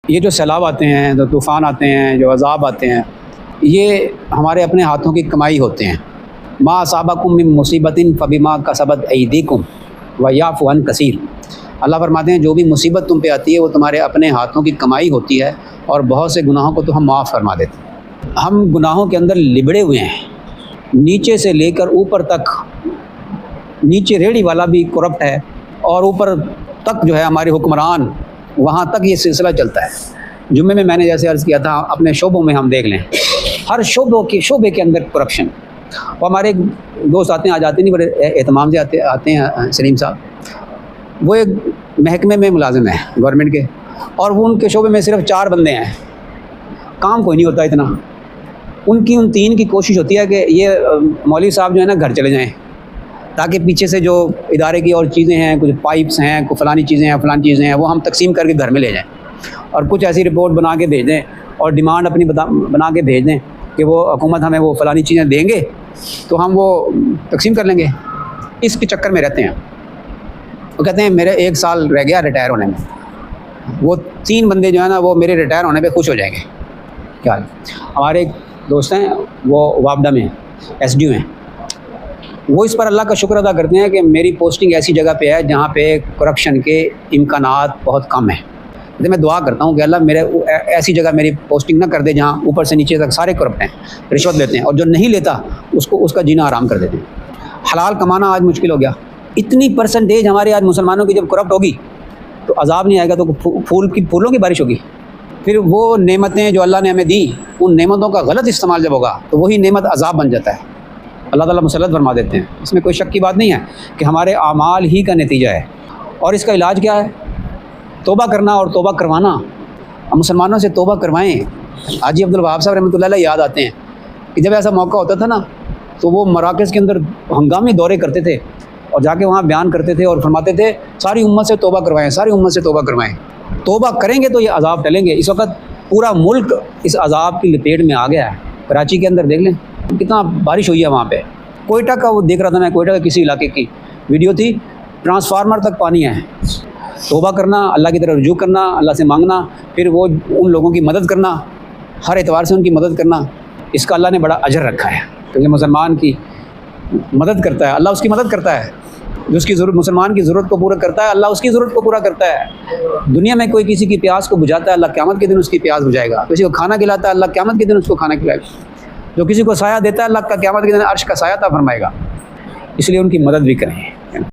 ये जो सैलाब आते हैं, जो तूफ़ान आते हैं, जो अज़ाब आते हैं, ये हमारे अपने हाथों की कमाई होते हैं। मा असाबकुम मिन मुसीबतिन फबिमा कसबत अयदीकुम व याफ़ु अन कसीर। अल्लाह फरमाते हैं जो भी मुसीबत तुम पे आती है वो तुम्हारे अपने हाथों की कमाई होती है और बहुत से गुनाहों को तो हम माफ़ फरमा देते हैं। हम गुनाहों के अंदर लिबड़े हुए हैं, नीचे से लेकर ऊपर तक। नीचे रेहड़ी वाला भी करप्ट है और ऊपर तक जो है हमारे हुक्मरान, वहाँ तक ये सिलसिला चलता है। जुम्मे में मैंने जैसे अर्ज़ किया था, अपने शोबों में हम देख लें, हर शोबे के अंदर करप्शन। वो हमारे एक दोस्त आते हैं, आज आते नहीं, बड़े एहतमाम से आते हैं सलीम साहब। वो एक महकमे में मुलाजिम है गवर्नमेंट के, और वो उनके शोबे में सिर्फ 4 बंदे हैं, काम कोई नहीं होता इतना। उनकी उन 3 की कोशिश होती है कि ये मौलवी साहब जो है ना घर चले जाएँ, ताकि पीछे से जो इदारे की और चीज़ें हैं, कुछ पाइप्स हैं, कुछ फ़लानी चीज़ें हैं, फ़लानी चीज़ें हैं, वो हम तकसीम करके घर में ले जाएँ और कुछ ऐसी रिपोर्ट बना के भेज दें और डिमांड अपनी बना के भेज दें कि वो हुकूमत हमें वो फ़लानी चीज़ें देंगे तो हम वो तकसीम कर लेंगे। इसके चक्कर में रहते हैं। वो कहते हैं मेरे 1 साल रह गया रिटायर होने में, वो 3 बंदे जो है ना वो मेरे रिटायर होने पे खुश हो जाएंगे। क्या हमारे एक दोस्त हैं, वो वापडा में SDO हैं, वो इस पर अल्लाह का शुक्र अदा करते हैं कि मेरी पोस्टिंग ऐसी जगह पे है जहाँ पे करप्शन के इम्कानात बहुत कम हैं। तो मैं दुआ करता हूँ कि अल्लाह मेरे ऐसी जगह मेरी पोस्टिंग ना कर दे जहाँ ऊपर से नीचे तक सारे करप्ट हैं, रिश्वत लेते हैं, और जो नहीं लेता उसका जीना आराम कर देते हैं। हलाल कमाना आज मुश्किल हो गया। इतनी परसेंटेज हमारे आज मुसलमानों की जब करप्ट होगी तो अजाब नहीं आएगा, तो फूलों की बारिश होगी। फिर वो नेमतें जो अल्लाह ने हमें दी, उन नेमतों का गलत इस्तेमाल जब होगा तो वही नेमत अजाब बन जाता है। अल्लाह ताला मुसल्लत फरमा देते हैं। इसमें कोई शक की बात नहीं है कि हमारे आमाल ही का नतीजा है। और इसका इलाज क्या है? तौबा करना और तौबा करवाना। हम मुसलमानों से तौबा करवाएं। हाजी अब्दुल वहाब साहब रहमतुल्लाह अलैह याद आते हैं कि जब ऐसा मौका होता था ना तो वो मराकज़ के अंदर हंगामी दौरे करते थे और जाके वहाँ बयान करते थे और फरमाते थे सारी उम्मत से तौबा करवाएं, सारी उम्मत से तौबा करवाएं। तौबा करेंगे तो ये अजाब टलेंगे। इस वक्त पूरा मुल्क इस अजाब की लपेट में आ गया है। कराची के अंदर देख लें कितना बारिश हुई है वहाँ पे। कोयटा का वो देख रहा था मैं, कोयटा का किसी इलाके की वीडियो थी, ट्रांसफार्मर तक पानी है। तौबा करना, अल्लाह की तरफ रुजू करना, अल्लाह से मांगना, फिर वो उन लोगों की मदद करना, हर एतवार से उनकी मदद करना, इसका अल्लाह ने बड़ा अजर रखा है। क्योंकि मुसलमान की मदद करता है अल्लाह, उसकी मदद करता है। जो उसकी ज़रूरत, मुसलमान की ज़रूरत को पूरा करता है अल्लाह, उसकी ज़रूरत को पूरा करता है। दुनिया में कोई किसी की प्यास को बुझाता है, अल्लाह क़यामत के दिन उसकी प्यास बुझाएगा। किसी को खाना खिलाता है, अल्लाह क़यामत के दिन उसको खाना खिलाएगा। जो किसी को साया देता है, अल्लाह का क़यामत के दिन अर्श का साया अता फरमाएगा। इसलिए उनकी मदद भी करें।